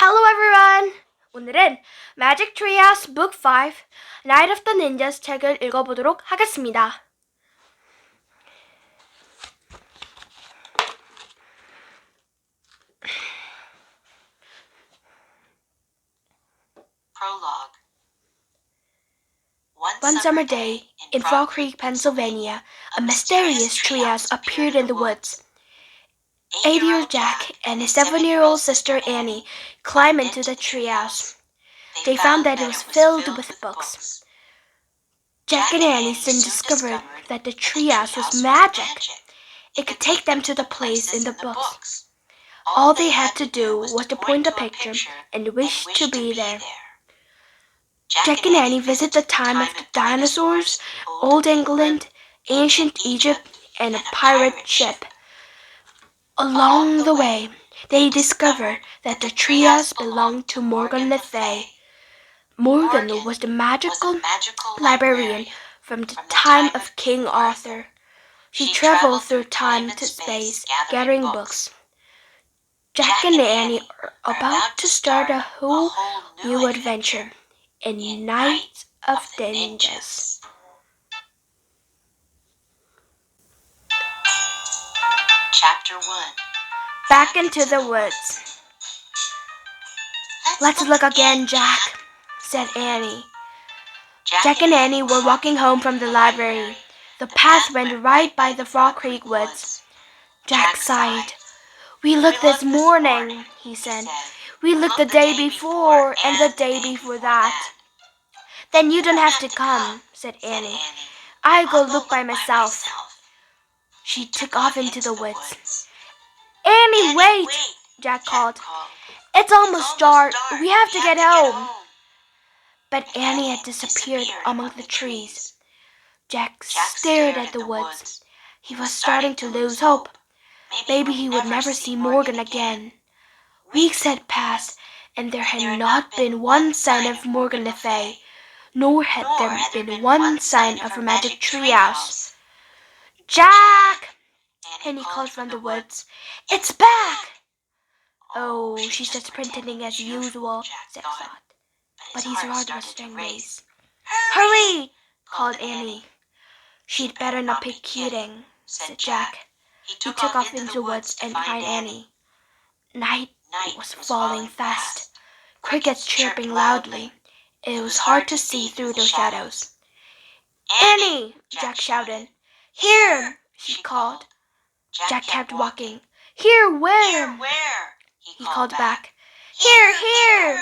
Hello everyone! 오늘은 Magic Treehouse Book 5, Night of the Ninjas 책을 읽어보도록 하겠습니다. Prologue. One summer day, in Fall Creek, Pennsylvania, a mysterious treehouse appeared in the woods. 8-year-old Jack and his 7-year-old sister Annie climbed into the treehouse. They found that it was filled with books. Jack and Annie soon discovered that the treehouse was magic. It could take them to the place in the books. All they had to do was to point a picture and wish to be there. Jack and Annie visit the time of the dinosaurs, Old England, ancient Egypt, and a pirate ship. Along the way, they discover that the treehouse belonged to Morgan Le Fay. Morgan was the magical librarian from the time of King Arthur. She traveled through time to space, gathering books. Jack and Annie are about to start a whole new adventure in Night of the Ninjas. Chapter 1. Back into the woods. Let's look again, Jack, said Annie. Jack and Annie were walking home from the library. The path went right by the Fall Creek woods. Jack sighed. We looked this morning, he said. We looked the day before and the day before that. Then you don't have to come, said Annie. I'll go look by myself. She took off into the woods. Annie, wait, Jack called. It's almost dark. We have to get home. But Annie had disappeared among the trees. Jack stared at the woods. He was starting to lose hope. Maybe he would never see Morgan again. Weeks had passed, and there had not been one sign of Morgan Le Fay, nor had there been one sign of her magic treehouse. Jack! Annie called from the woods. It's back! Oh, she's just pretending as usual, Jack thought. But his heart was string race. Hurry! Called Annie. She'd better not be kidding, said Jack. He took off into the woods and find Annie. Night was falling fast. Crickets chirping loudly. It was hard to see through the shadows. Annie! Jack shouted. Here! She called. Jack kept walking. Here, where? He called back. Here, here!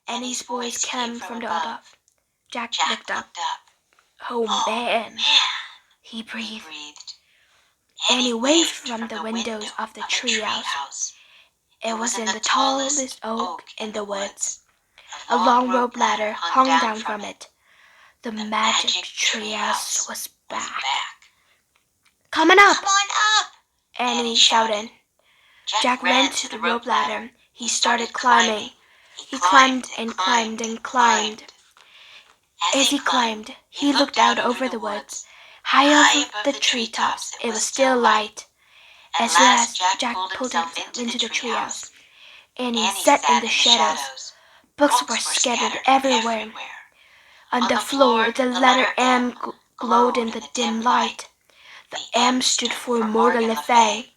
Annie's voice came from the above. Jack looked up. Oh, man, he breathed. Annie waved from the windows of the treehouse. It was in the tallest oak in the woods. A long rope ladder hung down from it. The magic treehouse was back. Come on up! Annie shouted. Jack ran to the rope ladder. He started climbing. He climbed and climbed and climbed. As he climbed, he looked out over the woods. High over the treetops, it was still light. At last, Jack pulled himself into the treehouse. Annie sat in the shadows. Books were scattered everywhere. On the floor, the letter M glowed in the dim light. The M stood for Morgan Le Fay.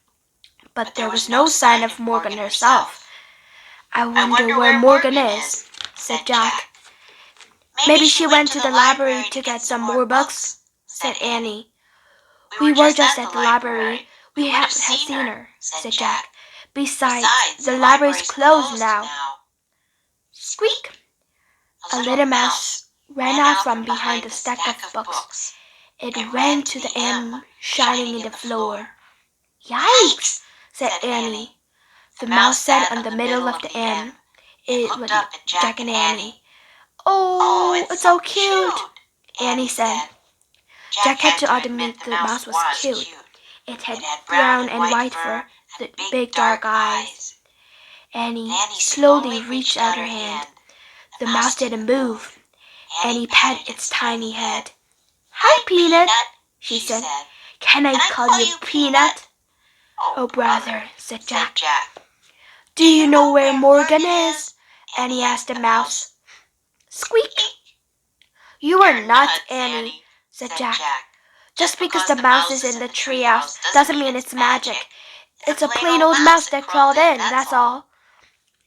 But there was no sign of Morgan herself. I wonder where Morgan is, said Jack. Maybe she went to the library to get some more books, said Annie. We were just at the library. We had seen her, said Jack. Besides, the library's closed now. Squeak! A little mouse ran out from behind the stack of books. It ran to the M shining in the floor. Yikes! Said Annie. The mouse sat on the middle of the M. It was Jack and Annie. Oh, it's so cute, Annie said. Jack had to admit the mouse was cute. It had brown and white fur, the big dark eyes. Annie slowly reached out her hand. The mouse didn't move. Annie patted its tiny head. Hi, Peanut, she said. Can I call you Peanut? Oh, brother, said Jack. Do you know where Morgan is? Annie asked the mouse. Squeak! You are nuts, Annie, said Jack. Just because the mouse is in the treehouse doesn't mean it's magic. It's a plain old mouse that crawled in, that's all.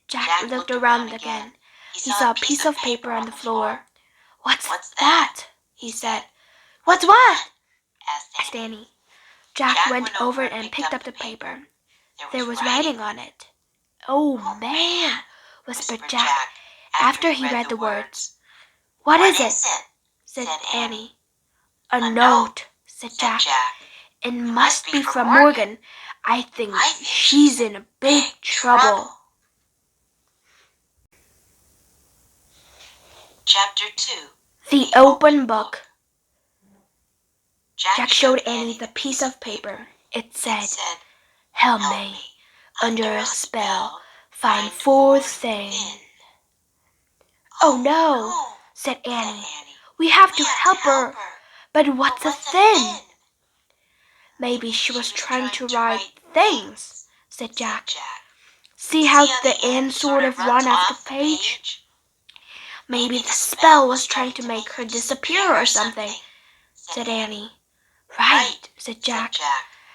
Jack looked around again. He saw a piece of paper on the floor. What's that? He said. What's what? Asked Annie. Jack went over and picked up the paper. There was writing on it. Oh, man, whispered Jack after he read the words. What is it? Said Annie. A note, said Jack. It must be from Morgan. I think she's in big trouble. Chapter 2. The Open Book. Jack showed Annie the piece of paper. It said, Help me, under a spell, find 4 things. Oh no, said Annie. We have to help her. But what's a thing? Maybe she was trying to write things, said Jack. See how the end sort of run off the page? Maybe the spell was trying to make her disappear or something, said Annie. Right, said Jack.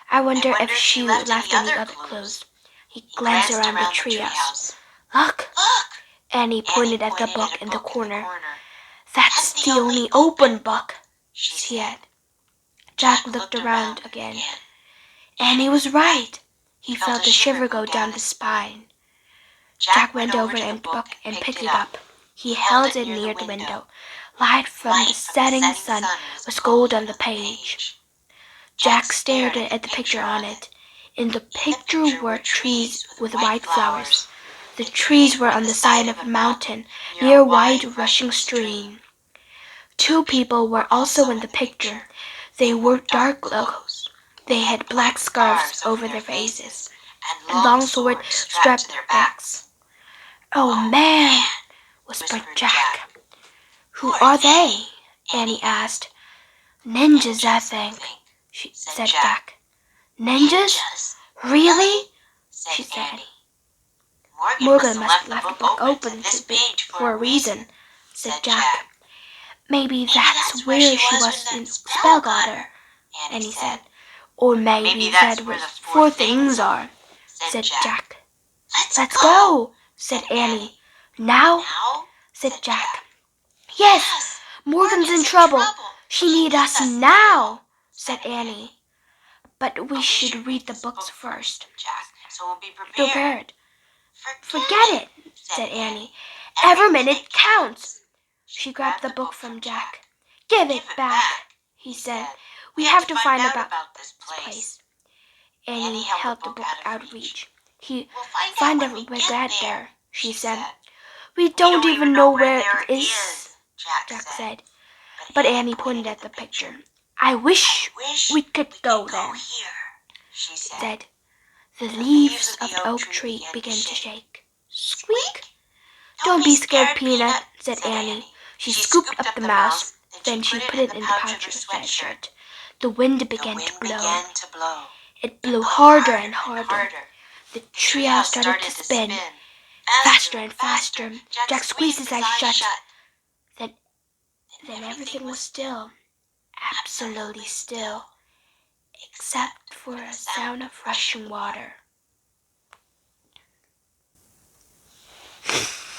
I wonder if she left any other clues. He glanced around the treehouse. Look! Annie pointed at the book in the corner. That's the only open book, she said. Jack looked around again. Annie was right. He felt a shiver go down his spine. Jack went over to the book and picked it up. He held it near the window. Light from the setting sun was gold on the page. Jack stared at the picture on it. In the picture were trees with white flowers. The trees were on the side of a mountain near a wide rushing stream. 2 people were also in the picture. They wore dark clothes. They had black scarves over their faces, and long swords strapped their backs. Oh man, whispered Jack. Who are they? Annie asked. Ninjas, I think, said Jack. Ninjas? Really? She said. Morgan must have left the book open for a reason, said Jack. Maybe that's where she was when the spell got her, Annie said. Or maybe that's where the 4 things are, said Jack. Let's go, said Annie. Now? Said Jack. Yes, Morgan's in trouble. She needs us now, said Annie. But we should read the books first. So we'll be prepared. Forget it, said Annie. Every minute counts. She grabbed the book from Jack. Give it back, he said. We have to find out about this place. Annie held the book out of reach. We'll find out when we get there, she said. We don't even know where it is, Jack said. But Annie pointed at the picture. I wish we could go there, she said. The leaves of the oak tree began to shake. Squeak! Don't be scared, Peanut, said Annie. She scooped up the mouse, then she put it in the pouch of her sweatshirt. The wind began to blow. It blew harder and harder. The treehouse started to spin. Faster and faster. Jack squeezed his eyes shut. Then everything was still. Absolutely still. Except for a sound of rushing water.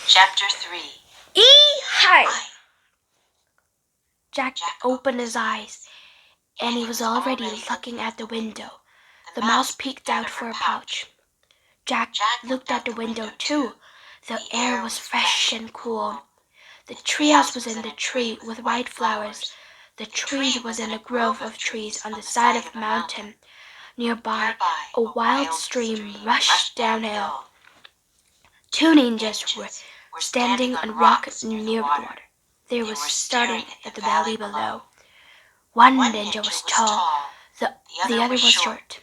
Chapter 3. Hi! Jack opened his eyes, and he was already looking at the window. The mouse peeked out for a pouch. Jack looked at the window too. The air was fresh and cool. The treehouse was in the tree with white flowers. The tree was in a grove of trees on the side of the mountain. Nearby, a wild stream rushed downhill. 2 ninjas were standing on rocks near the water. They were starting at the valley below. One ninja was tall, the other was short.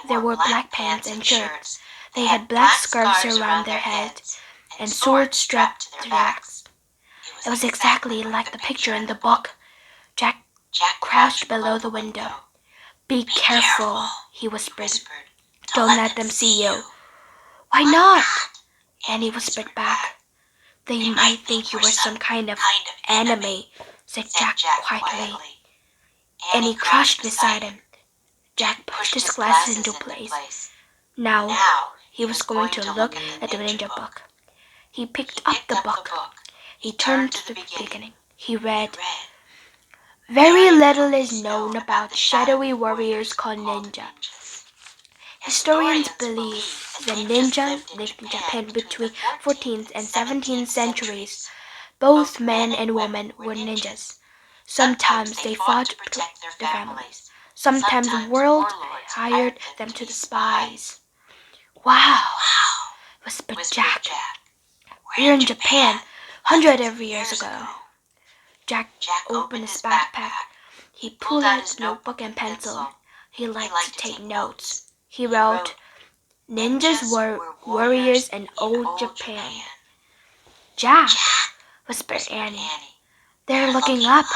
They wore black pants and shirts. They had black scarves around their heads and swords strapped to their backs. It was exactly like the picture in the book. Jack crouched below the window. Be careful, he whispered. Don't let them see you. Why not? Annie whispered back. They might think you were some kind of enemy, said Jack quietly. Annie crouched beside him. Jack pushed his glasses into place. Now, he was going to look at the ninja book. He picked up the book. He turned to the beginning. He read, "Very little is known about shadowy warriors called ninja. Historians believe that ninja lived in Japan between 14th and 17th centuries. Both men and women were ninjas. Sometimes they fought to protect their families. Sometimes the world hired them to the spies." "Wow," whispered Jack. "We're in Japan, hundreds of years ago." Jack opened his backpack. He pulled out his notebook and pencil. He liked to take notes. He wrote, "Ninjas were warriors in old Japan." "Jack," whispered Annie, "they're looking up.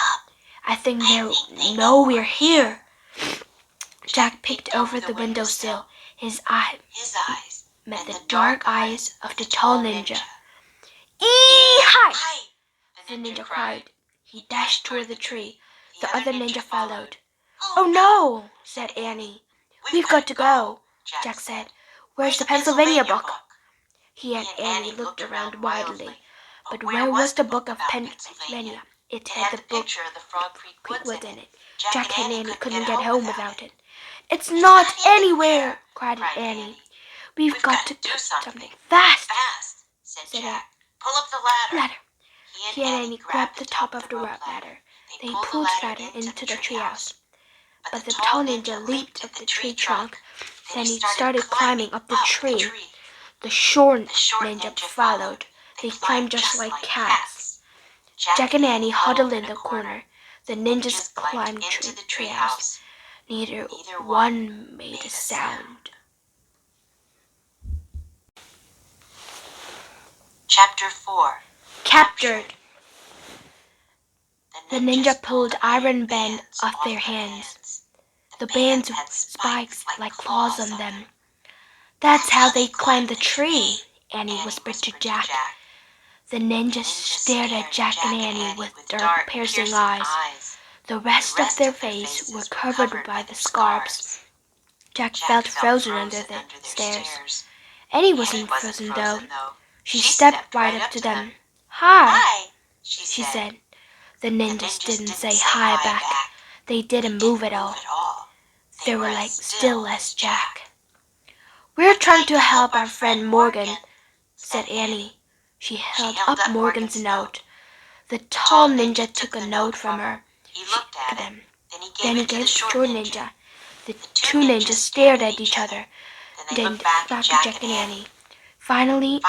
I think they know we're here." Jack peeked over the windowsill. His eyes met the dark eyes of the tall ninja. "Ee-hi!" the ninja cried. He dashed toward the tree. The other ninja followed. "Oh no," said Annie. "We've got to go," Jack said. "Where's the Pennsylvania book?" He and Annie looked around wildly. But where was the book of Pennsylvania? It had the picture of the Frog Creek Woods in it. Jack and Annie couldn't get home without it. "It's not anywhere," cried Annie. "We've got to do something fast," said Jack. Pull up the ladder. He and Annie grabbed the top of the ladder. They pulled the ladder into the treehouse. But the tall ninja leaped up the tree trunk. Then he started climbing up the tree. The short ninja followed. They climbed just like cats. Jack and Annie huddled in the corner. The ninjas climbed into the treehouse. Neither one made a sound. Chapter 4. Captured. The ninja pulled iron bands off their hands. The bands with spikes like claws on them. "That's how they climbed the tree," Annie whispered to Jack. The ninjas stared at Jack and Annie with dark, piercing eyes. The rest of their faces were covered by the scarps. Jack felt frozen under the stairs. Annie wasn't frozen, though. She stepped right up to them. "Hi," she said. The ninjas didn't say hi back. They didn't move at all. They were like still as Jack. "We're trying to help our friend Morgan," said Annie. She held up Morgan's note. The tall ninja took a note from her. He looked at them. it. Then he gave it to the short ninja. The two ninjas stared at each other. Then looked back at Jack and Annie. Finally,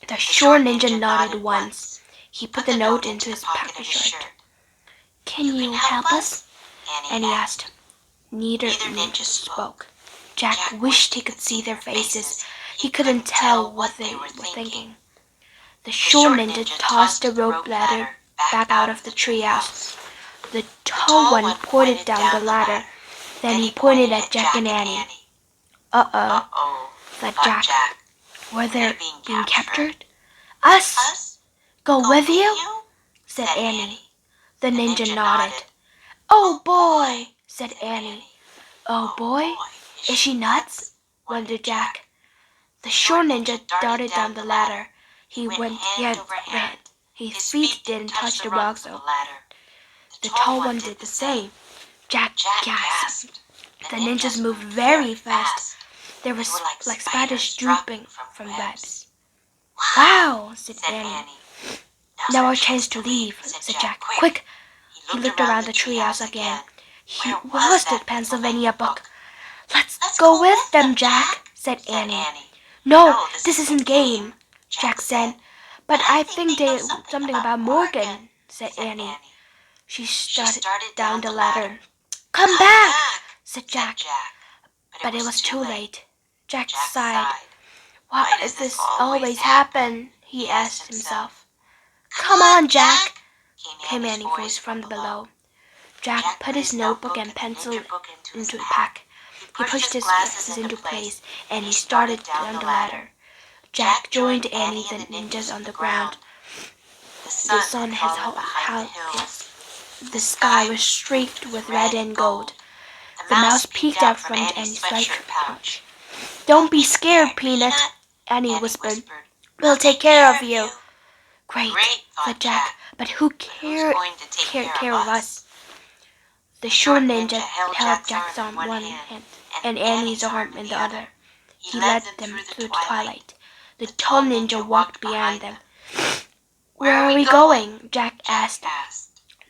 the short ninja nodded once. He put the note into his pocket of his shirt. "Can you help us?" Annie asked. Neither ninja spoke. Jack wished he could see their faces. He couldn't tell what they were thinking. The short ninja tossed the rope ladder back out of the treehouse. The tall one pointed down the ladder. Then he pointed at Jack and Annie. "Uh-oh," said Jack. "Were they being captured?" "Us? Go with you?" said Annie. The ninja nodded. "Oh boy," said Annie. "Oh boy? Is she nuts?" wondered Jack. The short ninja darted down the ladder. He went hand over hand. His feet didn't touch the rocks though. The tall one did the same. Jack gasped. The ninjas moved very fast. They were like spiders drooping from webs. "Wow," said Annie. "Now our chance to leave," said Jack. "Quick!" He looked around the treehouse again. Where was the Pennsylvania book? "Let's go with them, Jack," said Annie. "No, this isn't game," Jack said. "But I think they know something about Morgan," said Annie. She started down the ladder. "Come back," said Jack. But it was too late. Jack sighed. "Why does this always happen?" he asked himself. "Come on, Jack," came Annie's voice from below. Jack put his notebook and pencil into the pack. He pushed his glasses into place and he started down the ladder. Jack joined Annie and the ninjas on the ground. The sun has the sky was streaked with red and gold. The mouse peeked out from Annie's sweatshirt pouch. "Don't be scared, Peanut," Annie whispered. "We'll take care of you." "Great," said Jack, "but who care of us?" The short ninja held Jack's arm in one hand and Annie's arm in the other. He led them through the twilight. The tall ninja walked behind them. "Where are we going?" Jack asked.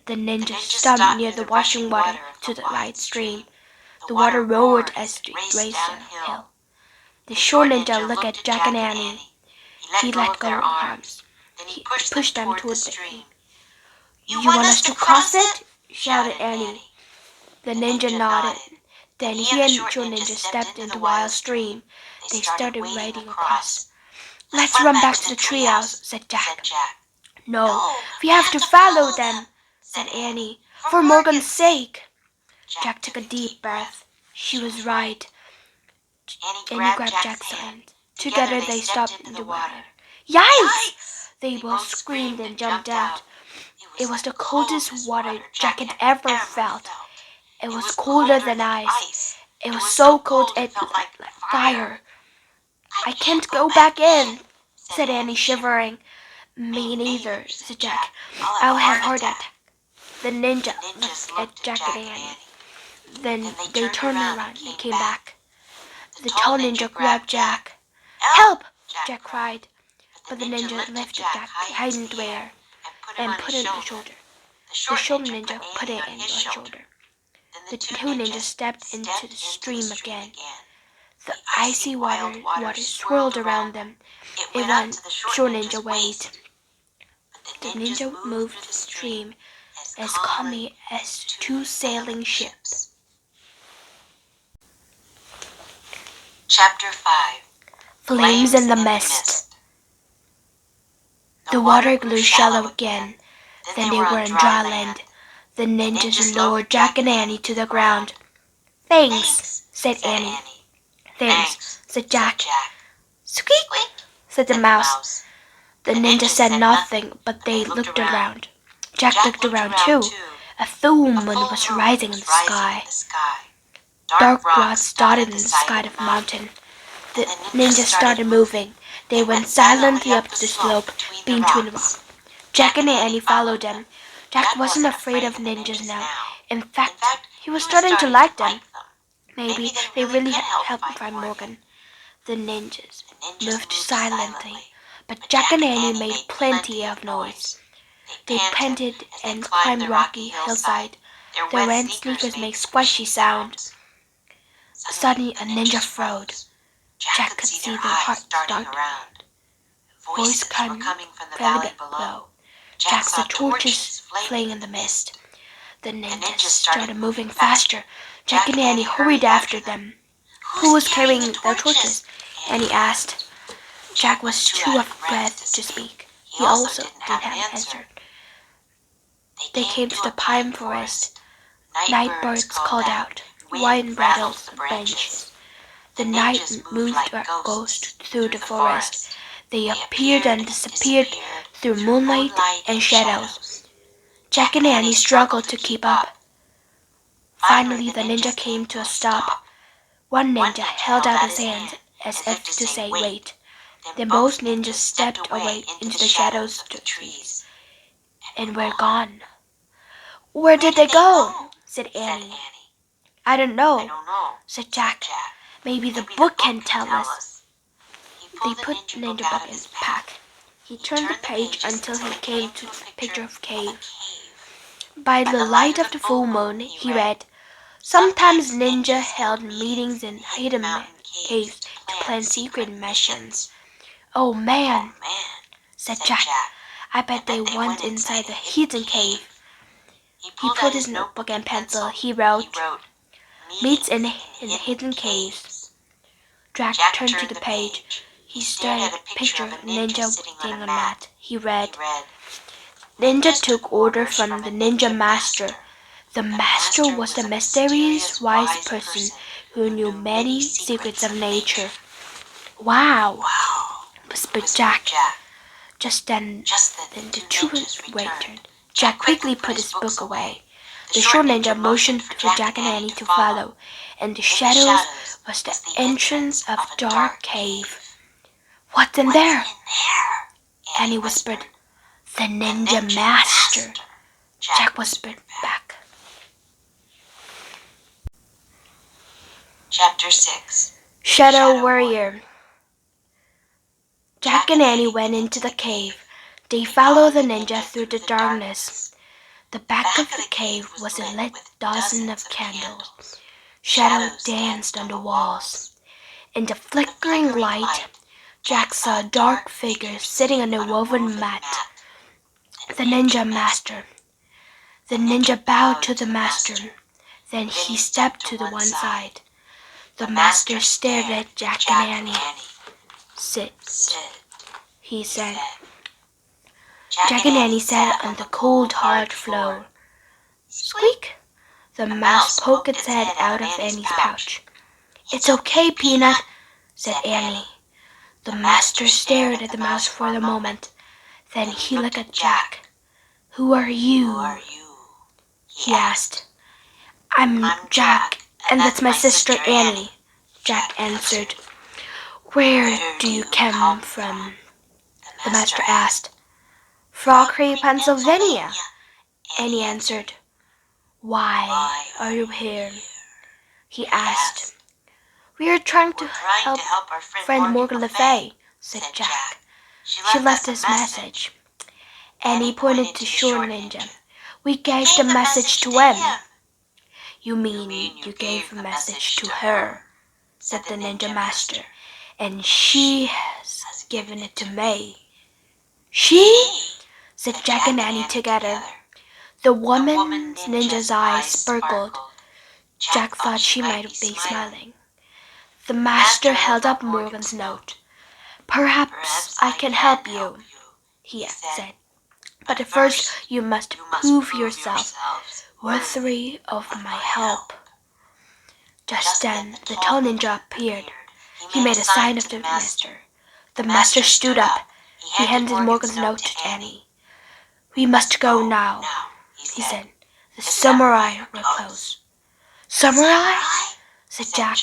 The ninja stopped near the washing water to the right stream. The water roared as it raced downhill. The short ninja looked at Jack and Annie. He let go of her arms. He pushed them toward the stream. "You want us to cross it?" shouted Annie. The ninja nodded. Then he and short ninja stepped into the wild stream. They started wading across. "Let's run back to the treehouse," said Jack. "No, we have to follow them," said Annie, "for Morgan's sake." Jack took a deep breath. She was right. Annie grabbed Jack's hand. Together they stopped in the water. "Yikes!" They both screamed and jumped out. It was the coldest water Jack had ever felt. It was colder than ice. It was so cold it looked like fire. "I can't go back in," said Annie, shivering. "Me neither," said Jack. "I'll have heart attack." The ninja looked at Jack and Annie. Then they turned around and came back. The tall ninja grabbed Jack. "Help!" Jack cried. But the ninja lifted Jack behind the air and put it on the shoulder. The short ninja put it in the shoulder. The two ninjas stepped into the stream again. The icy water swirled around them. It went short ninja wade. The ninja moved the stream as calmly as two sailing ships. Chapter 5. Flames in the mist. The water grew shallow again. Then they were in dry land. The ninjas lowered Jack and Annie to the ground. "Thanks," said Annie. "Thanks," said Jack. "Squeak," said the mouse. The ninja said nothing, but they looked around. Jack looked around too. A full moon was rising in the sky. Dark rods dotted in the sky of the mountain. The ninjas started moving. They went silently up the slope between the rocks. Jack and Annie followed them. Jack wasn't afraid of ninjas now. In fact, he was starting to like them. Maybe they really had helped him find Morgan. The ninjas moved silently, but Jack and Annie made plenty of noise. They panted and climbed the rocky hillside. Their wet sneakers made squishy sounds. Suddenly a ninja froze. Jack could see their heart start. Voice came from the below. Jack saw torches flaring in the mist. The ninjas started moving faster. Jack and Annie hurried after them. "Who was carrying their torches?" Annie asked. Jack was too out of breath to speak. He also didn't have an answer. They came to the pine forest. Night birds called out. Wind rattles the branches. The night moved like a ghost through the forest. They appeared and disappeared through moonlight and shadows. Jack and Annie struggled to keep up. Finally, the ninja came to a stop. One ninja held out his hand as if to say, "Wait." Then both ninjas stepped away into the shadows of the trees and were gone. "Where did they go?" said Annie. "I don't know," said Jack. "Maybe the book can tell us." They put the ninja book in his pack. He turned the page until he came to the picture of a cave. By the light of the full moon, he read, "Sometimes ninja held meetings in hidden caves to plan secret missions." "Oh man," said Jack. "I bet they went inside the hidden cave." He pulled his notebook and pencil. He wrote, "Meets in hidden caves." Jack turned to the page. He stared at a picture of a ninja sitting on a mat. He read, "Ninja took order from the ninja master. The master was a mysterious, wise person who knew many secrets of nature." "Wow," whispered Jack. Just then the two ninjas returned. Jack quickly put his book away. The short ninja motioned for Jack and Annie to follow. In the shadows was the entrance of a dark cave. "What's in there?" Annie whispered. "The Ninja Master," Jack whispered back. Chapter 6. Shadow Warrior. Jack and Annie went into the cave. They followed the ninja through the darkness. The back of the cave was a lit dozen of candles. Shadows danced on the walls. In the flickering light, Jack saw a dark figure sitting on a woven mat. The Ninja Master. The ninja bowed to the master. Then he stepped to the one side. The master stared at Jack and Annie. "Sit," he said. Jack and Annie sat on the cold, hard floor. Squeak! The mouse poked its head out of Annie's pouch. "It's okay, Peanut," said Annie. The master stared at the mouse for a moment. Then he looked at Jack. "Who are you?" he asked. "I'm Jack, and that's my sister Annie," Jack answered. "Where do you come from?" the master asked. "Frog Creek, Pennsylvania," Annie answered. "Why are you here?" he asked. "We are trying to help our friend Morgan Le Fay," said Jack. "She left us a message." Annie pointed to Short Ninja. "We gave the message to him." "You mean you gave a message to her," said the Ninja Master, "and she has given it to me." "She?" said Jack and Annie together. The woman's ninja's eyes sparkled. Jack thought she might be smiling. The master held up Morgan's note. "Perhaps I can help you," he said. "But first you must prove yourself worthy of my help." Just then the tall ninja appeared. He made a sign of the master. The master stood up. He handed Morgan's note to Annie. "We must go now," he said. "The samurai were close." "Samurai?" said Jack.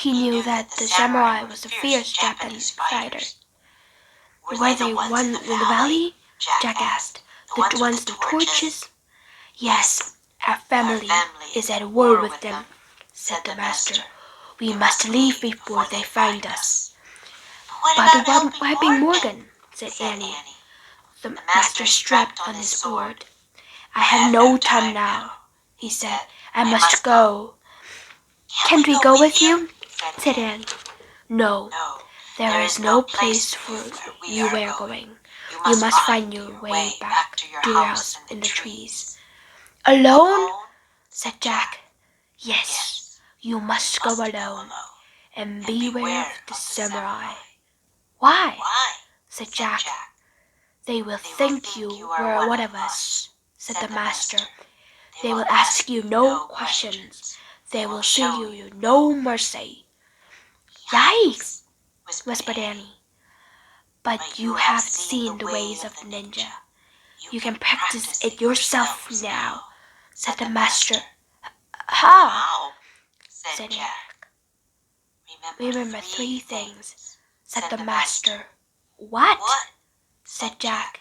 He knew that the samurai was a fierce Japanese fighter. "Were they one in the valley?" Jack asked. "The ones with torches?" "Yes, our family is at war with them," said the master. "We must leave before they find us." "But what helping Morgan?" said Annie. The master strapped on his sword. "I have no time now," he said. "I must go." "Can't we go with you?" said Annie. "No, there is no place for you where going. You must find your way back to your house in the trees." "Alone?" said Jack. "Yes, you must go alone, and beware of the samurai." "Why?" said Jack. "They will think you were one of us," said the master. "They will ask you no questions. They will show you no mercy." "Yikes!" whispered Annie. "But you have seen the ways of the ninja. You can practice it yourself now," said the master. "How?" said Jack. "Remember three things," said the master. "What?" said Jack.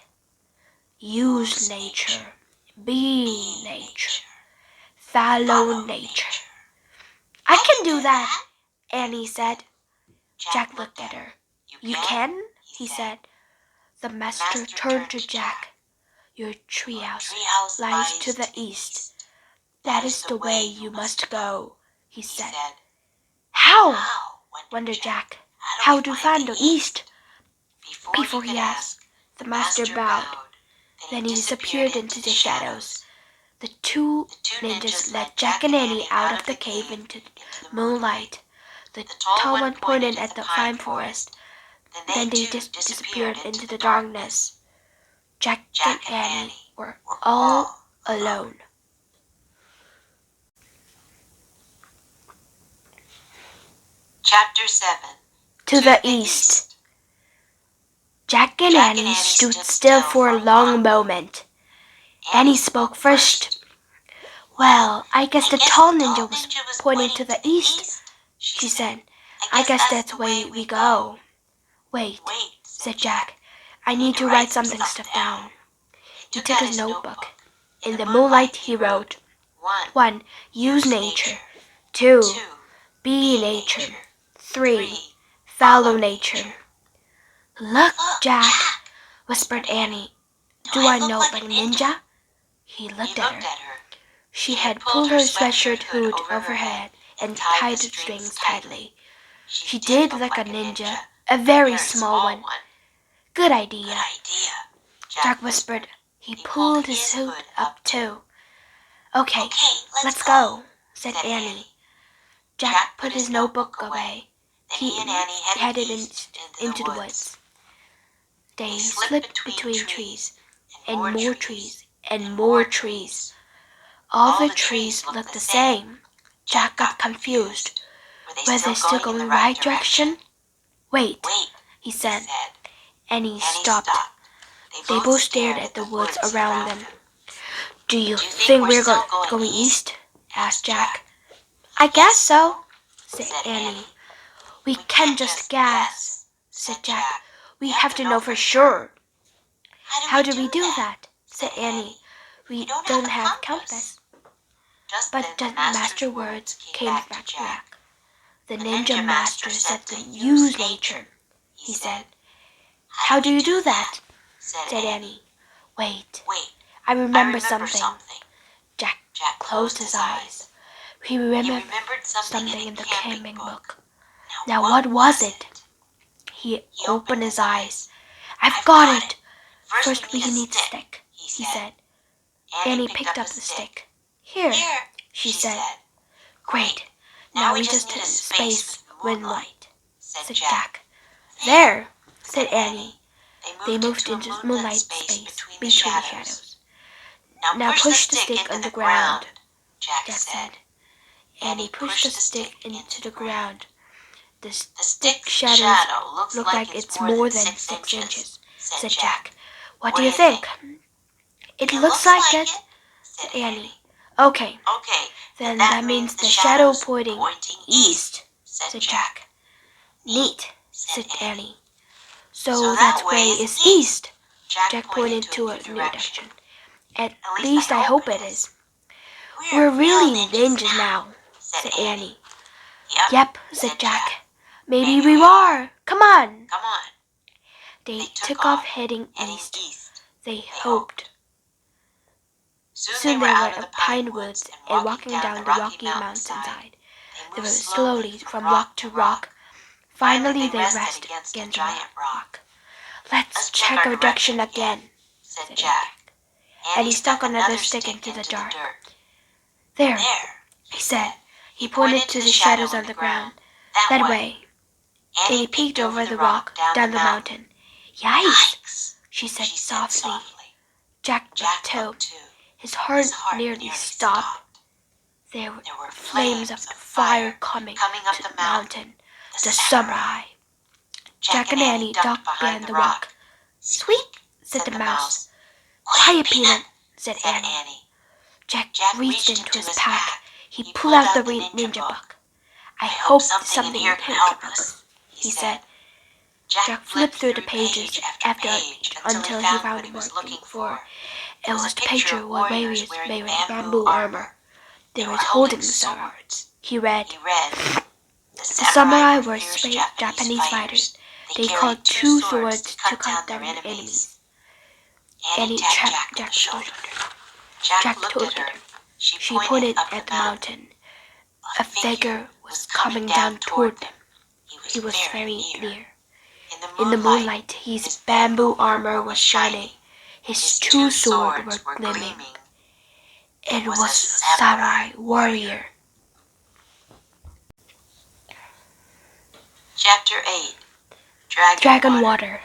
"Use nature, be nature, follow nature." "I can do that," Annie said. Jack looked at her. "You can?" he said. The master turned to Jack. "Your treehouse lies to the east. That is the way you must go," he said. "How?" wondered Jack. "How to find the east?" Before he asked, the master bowed. Then he disappeared into the shadows. The two ninjas led Jack and Annie out of the cave into the moonlight. The tall one pointed at the pine forest. Then they disappeared into the darkness. Jack and Annie were all alone. Chapter 7. To the east. Jack and Annie stood still for a long moment. Annie spoke first. Well, I guess the tall ninja was pointing to the east, she said. I guess that's the way we go. Wait, said Jack. I need to write something stuff down. He took his notebook. In the moonlight he wrote, 1. Use nature. 2. Be nature. 3. Follow nature. Look, Jack, whispered Annie. Do I know like a ninja? He looked at her. She had pulled her sweatshirt hood over her head and tied the strings tightly. She did like a ninja, a very small one. Good idea, Jack whispered. He pulled his hood up too. Okay, let's go, said Annie. Jack put his notebook away. He headed into the woods. They slipped between trees, and more trees, and more trees. All the trees looked the same. Jack got confused. Were they still going the right direction? Wait, he said. Annie stopped. They both stared at the woods around them. Do you think we're going east? Asked Jack. I guess so, said Annie. We can't just guess, said Jack. We have to know for sure. How do we do that? Said Annie. We don't have compass. But the master words came back to Jack. The ninja master said to use nature, he said. How do you do that? Said Annie. Wait, I remember something. Jack closed his eyes. He remembered something in the camping book. Now what was it? He opened his eyes. I've got it. First we need a stick, he said. Annie picked up the stick. Here, she said. Great. Now we just hit space with light, said Jack. There, said Annie. They moved into moonlight space between the shadows. Now push the stick on the ground, Jack said. Annie pushed the stick into the ground. The stick shadow looks like it's more than 6 inches, said Jack. What do you think? It looks like it, said Annie. Okay, then that means the shadow pointing east, said Jack. Neat, said Annie. So that way is east. Jack pointed to a new direction. At least I hope it is. We're really ninjas now, said Annie. Yep, said Jack. Maybe we are. Come on. They took off heading east. They hoped. Soon they were at pine woods and walking down the rocky mountainside. They were slowly from rock to rock. Finally they rested against a giant rock. Let's check our direction again, said Jack. And he stuck another stick into the dark. There, he said. He pointed to the shadows on the ground. That way. And he peeked over the rock down the mountain. Yikes, she said softly. Jack looked too. His heart nearly stopped. There were flames of fire coming up the mountain. The samurai. Jack and Annie ducked behind the rock. Sweet, said the mouse. Quiet, Peanut, said Annie. Jack reached into his pack. He pulled out the ninja book. I hope something here can help us, he said. Jack flipped through the pages until he found what he was looking for. It was the picture of warriors wearing bamboo armor. They were holding swords. He read, the samurai were straight Japanese fighters. They called 2 swords to cut their enemies. Annie trapped Jack's shoulder. Jack looked at her. She pointed at the mountain. A figure was coming down toward them. He was very near. In the moonlight, his bamboo armor was shining. His 2 swords were gleaming. It was a samurai warrior. Chapter 8. Dragon Water.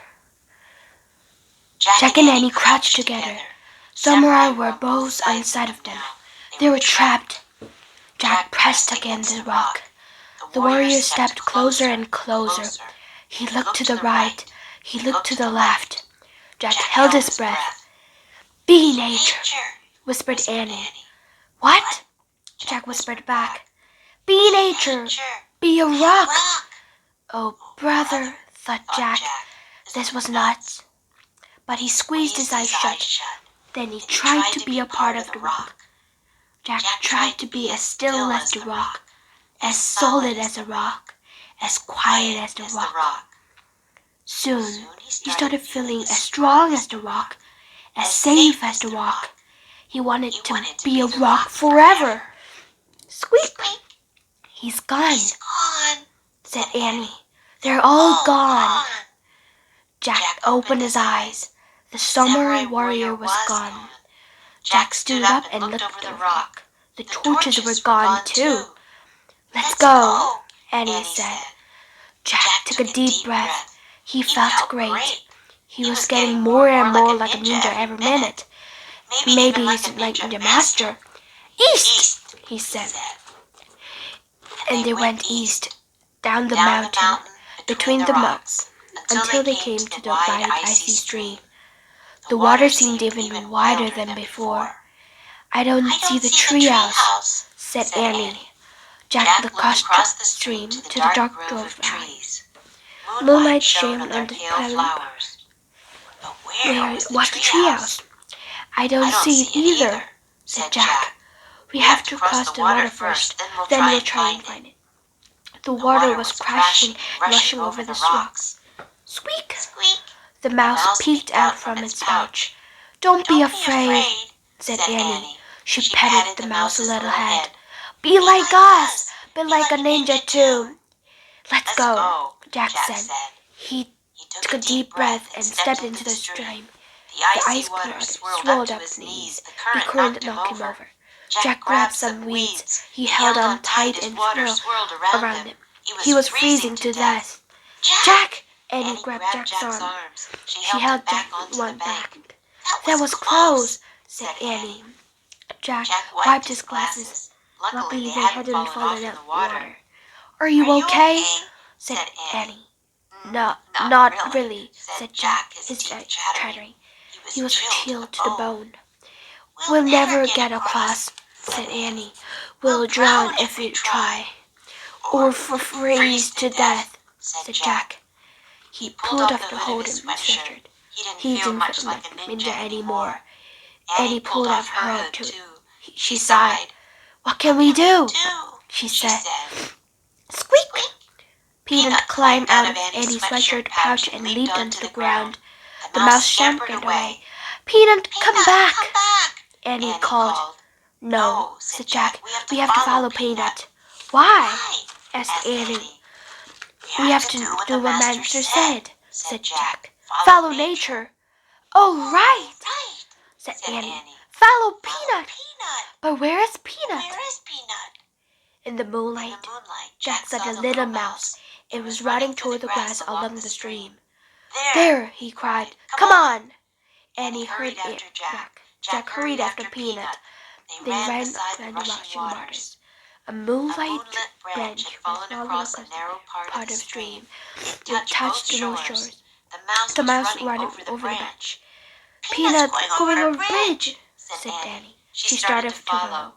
Jack and Annie crouched together. Samurai were both on side of them. They were trapped. Jack pressed against the rock. The warrior stepped closer and closer. He looked to the right. He looked to the left. Jack held his breath. Be nature, whispered Annie. What? Jack whispered back. Be nature, be a rock. Oh, brother, thought Jack. This was nuts. But he squeezed his eyes shut. Then he tried to be a part of the rock. Jack tried to be as still as the rock, as solid as a rock, as quiet as the rock. Soon, he started feeling as strong as the rock, as safe as the rock. He wanted to be a rock forever. Squeak! He's gone, said Annie. They're all gone. Jack opened his eyes. The samurai warrior was gone. Jack stood up and looked at the rock. The torches were gone too. Let's go, Annie said. Jack took a deep breath. He felt great. He was getting more and more like a ninja every minute. Maybe he's like Ninja Master. East, he said. And they went east, down the mountain, between the rocks, until they came to the wide icy stream. The water seemed even wider than before. I don't see the treehouse, said Annie. Jack looked across the stream to the dark grove of trees. Moonlight shone on the flowers. Where's the treehouse? I don't see it either, said Jack. We have to cross the water first, then we'll try and find it. The water was crashing and rushing over the rocks. Squeak! The mouse peeked out from its pouch. Don't be afraid, said Annie. She petted the mouse's little head. Be like us! Be like a ninja too! Let's go, Jack said. He took a deep breath and stepped into the stream. The ice water swirled up his knees. The current knocked him over. Jack grabbed some weeds. He held on tight and swirled around him. He was freezing to death. Jack! Annie grabbed Jack's arm. She held Jack one back. That was close, said Annie. Jack wiped his glasses. Luckily, they hadn't fallen out of the water. Are you okay? Said Annie. No, not really, said Jack, his eyes chattering. He was chilled to the bone. We'll never get across, said Annie. We'll drown if we try. Or freeze to death, said Jack. He pulled off the hood and sweatshirt. He didn't feel like a ninja anymore. Annie pulled off her hood too. She sighed. What can we do? She said. Squeak! Peanut climbed out of Annie's sweatshirt pouch and leaped onto the ground. The mouse scampered away. Peanut, come back! Annie called. No, said Jack. We have to follow Peanut. Why? Asked Annie. We have to do what Master said, said Jack. Follow nature. Oh, right, said Annie. Follow Peanut. But where is Peanut? In the moonlight, Jack saw a little mouse. It was running toward the grass along the stream. There, he cried. Come on! Annie hurried after Jack. Jack hurried after Peanut. They ran down the rushing waters. A moonlight branch was falling across a narrow part of the stream. It touched the shores. The mouse running over the branch. Peanut going over the bridge, said Annie. She started to follow.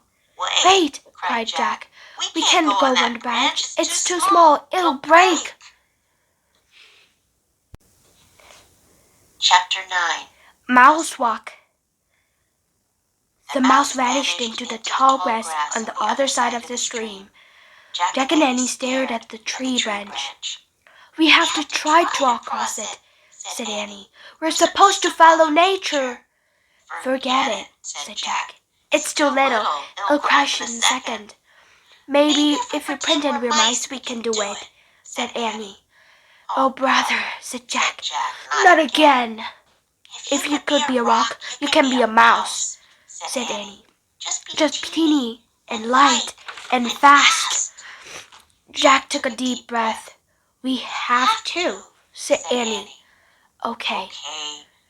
Wait, cried Jack. We can't go on the branch. It's too small. It'll break. Chapter 9. Mouse Walk. The mouse vanished into the tall grass on the other side of the stream. Jack and Annie stared at the tree branch. We have to try to walk across it, said Annie. We're supposed to follow nature. Forget it, said Jack. It's too little. It'll crash in a second. Maybe if we pretend we're mice, we can do it, said Annie. Oh, brother, said Jack. Not again. If you could be a rock, you can be a mouse, said Annie. Just teeny and light and fast. Jack took a deep breath. We have to, said Annie. Okay,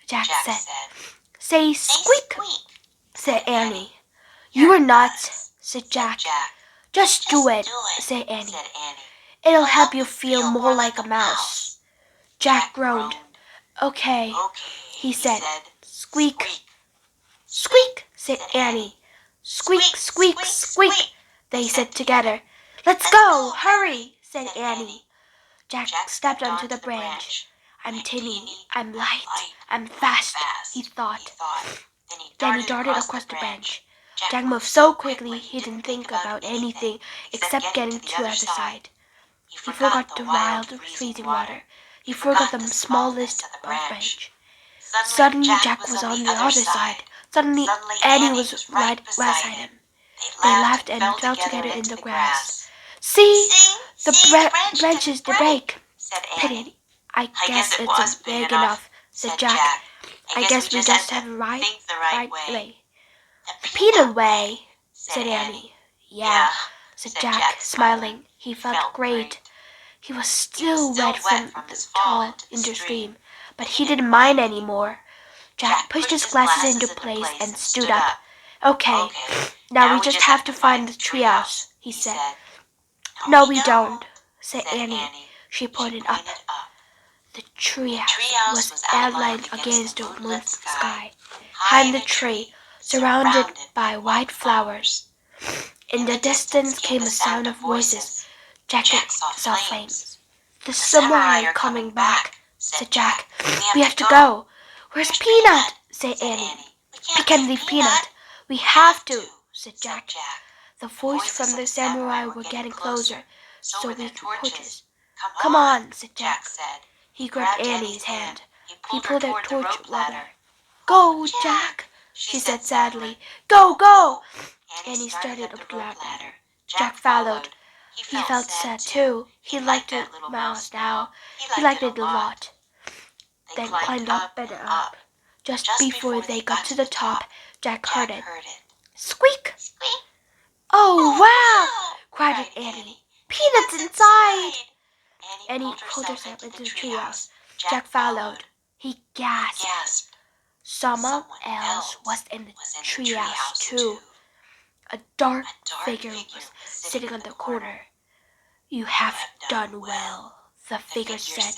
Jack said. Say squeak, said Annie. You are nuts, said Jack. Just do it, said Annie. It'll help you feel more like a mouse. Jack groaned. Okay, Okay, he said. Squeak. Squeak, said Annie. Squeak, squeak, squeak, they said together. Let's go, hurry, said Annie. Jack stepped onto the branch. I'm teeny, I'm light, I'm fast, he thought. Then he darted across the branch. Jack moved so quickly he didn't think about anything except getting to the other side. He forgot the wild, freezing water. He forgot the smallest branch. Suddenly Jack was on the other side. Suddenly Annie was right beside him. They laughed and fell together in the grass. See, the branches they break, said Annie. I guess it's big enough, said Jack. I guess we just have to ride the right way. The peanut way, said Annie. Yeah, said Jack, smiling. He felt great. He was still wet from the fall in the stream, but he didn't mind anymore. Jack pushed his glasses into place and stood up. Okay, now we just have to find the treehouse, he said. No, we don't, said Annie. She pointed up. The treehouse was outlined against the moon sky, high in the tree, surrounded by white flowers. In the distance came a sound of voices. Jack saw flames. The samurai coming back, said Jack. We have to go. Where's Peanut? Said Annie. We can't leave Peanut. We have to, said Jack. The voice from the samurai were getting closer, so we could torches. Come on, said Jack. He grabbed Annie's hand. He pulled her torch ladder. Go, Jack, she said sadly. Go, go! Annie started up the ladder. Jack followed. He felt sad too. He liked the mouse now. He liked it a lot. Then climbed up and up. Just before they got to the top, Jack heard it. Squeak! Oh, wow! cried Annie. Peanut's inside! Annie pulled herself into the treehouse. Jack followed. He gasped. Someone else was in the treehouse too. A dark figure was sitting on the corner. You have done well, the figure said.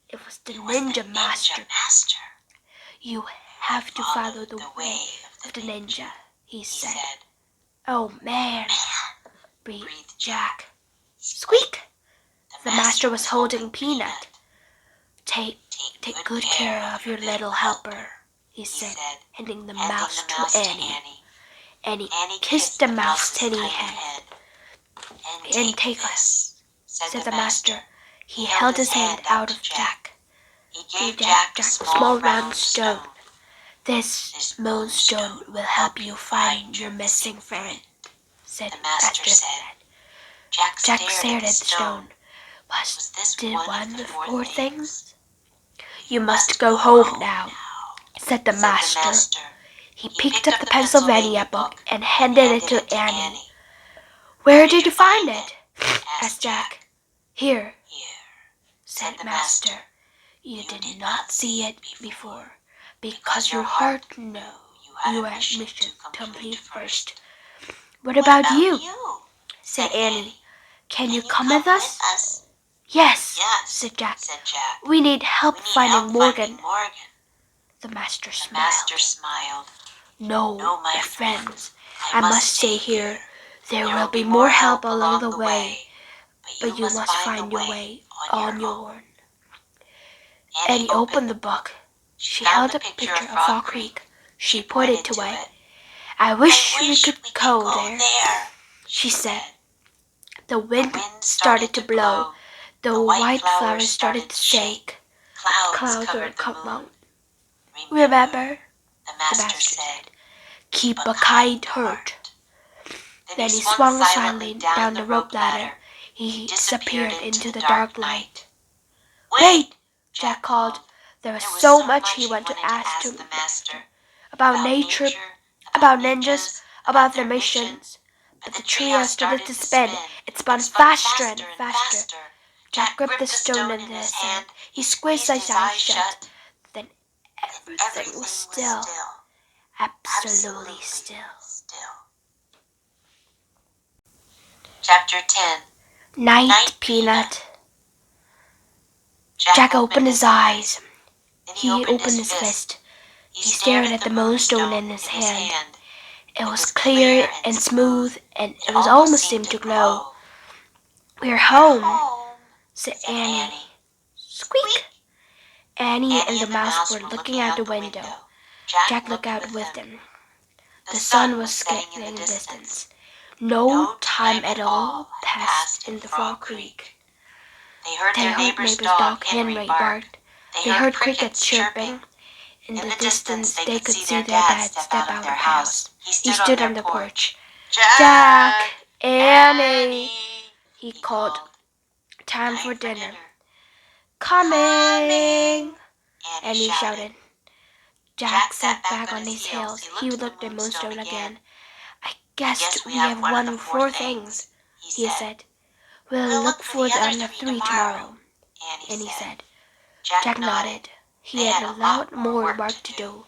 It was the ninja master. You have to follow the way of the ninja, he said. Oh man, breathed Jack. Squeak! The master was holding Peanut. Take good care of your little helper, he said, handing the mouse to Annie. Annie kissed the mouse's tiny head. And take us, said the master. He held his hand out of Jack. He gave Jack a small round stone. This Moonstone will help you find your missing friend, said the master. Jack stared at the stone. Was this one of the 4 things? You must go home now, said the master. He picked up the Pennsylvania book and handed it to Annie. Where did you find it? asked Jack. Here, said the master. You did not see it before, because your heart knew you had mission to complete first. What about you? said Annie. Can you come with us? Yes, said Jack. We need help finding Morgan. The master smiled. No, my friends, I must stay here. There will be more help along the way, but you must find your way on your own. Annie opened the book. She held a picture of Fall Creek. She pointed to it. I wish we could go there, she said. The wind started to blow. The white flowers started to shake. Clouds were coming. Remember, the master said, keep a kind heart. Then he swung silently down the rope ladder. He disappeared into the dark light. Wait, Jack called. There was so much he wanted to ask the master. About nature, about ninjas, about their missions. But the trio started to spin. It spun faster and faster. Jack gripped the stone in his hand. He squeezed his eyes shut. Then everything was still. Absolutely still. Chapter 10. Night, Peanut. Jack opened his eyes. He opened his fist. He stared at the moonstone in his hand. It was clear and smooth, and it was almost seemed to glow. "We're home," said Annie. Squeak! Annie and the mouse were looking out the window. Jack looked out with them. The sun was skipping in the distance. No time at all passed in the Frog Creek. They heard They their heard neighbor's dog Henry bark. They heard crickets chirping. In the distance, they could see their dad step out of their house. He stood on the porch. "Jack! Annie!" he called. "Time for dinner." "Coming!" Annie shouted. Jack sat back on his heels. He looked at Moonstone again. "I guess we have one of four things," he said. "We'll look for the other three tomorrow," Annie said. Jack nodded. He had a lot more work to do.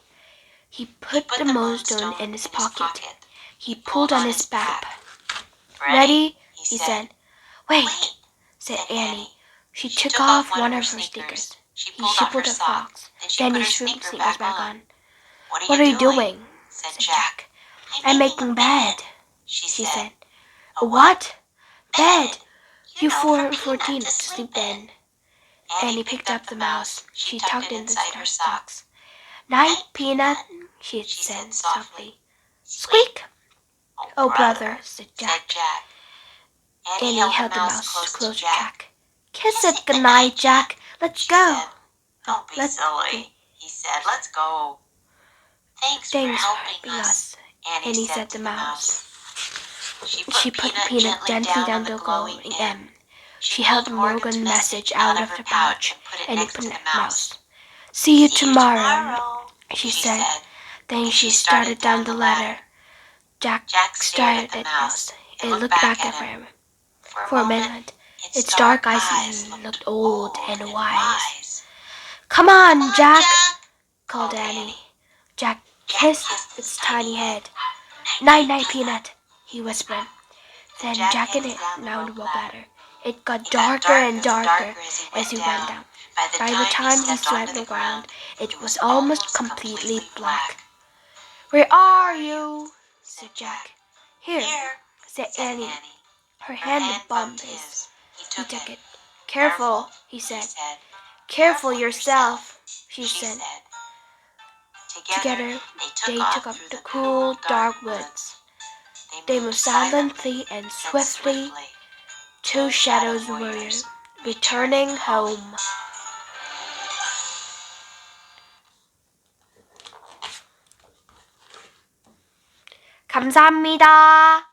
He put the moonstone in his pocket. He pulled on his strap. "Ready?" he said. "Wait," said Annie. She took off one of her sneakers. She pulled her socks. Then he threw the sneakers back on. "What are you doing?" said Jack. "I'm making bed," she said. "A what?" "Bed. You 14 to sleep in." Annie picked up the mouse. She tucked it inside her socks. "Night, Peanut," she said softly. "Squeak!" "Oh, brother," said Jack. Annie held the mouse close to Jack. "Kiss it good night, Jack. Let's go." "Don't be silly," he said. "Let's go." Thanks for helping us," Annie said to the mouse. She put Peanut gently down the glowing M. She held Morgan's message out of her pouch and put it in the mouse. "See you tomorrow," she said. Then she started down the ladder. Jack stared at the mouse. It looked back at him. For a minute, its dark eyes looked old and wise. "Come on, Jack," called Annie. Jack kissed its tiny head. "Night, night, Peanut," he whispered. Then Jack and it down the ladder. It got darker and darker as he went down. By the time he stepped on the ground, it was almost completely black. "Where are you?" said Jack. "Here," said Annie. Her hand bumped his. He took it. "Careful," he said. "Careful yourself," she said. Together, they took up the cool, dark woods. They moved silently and swiftly. Two shadows were returning home. 감사합니다.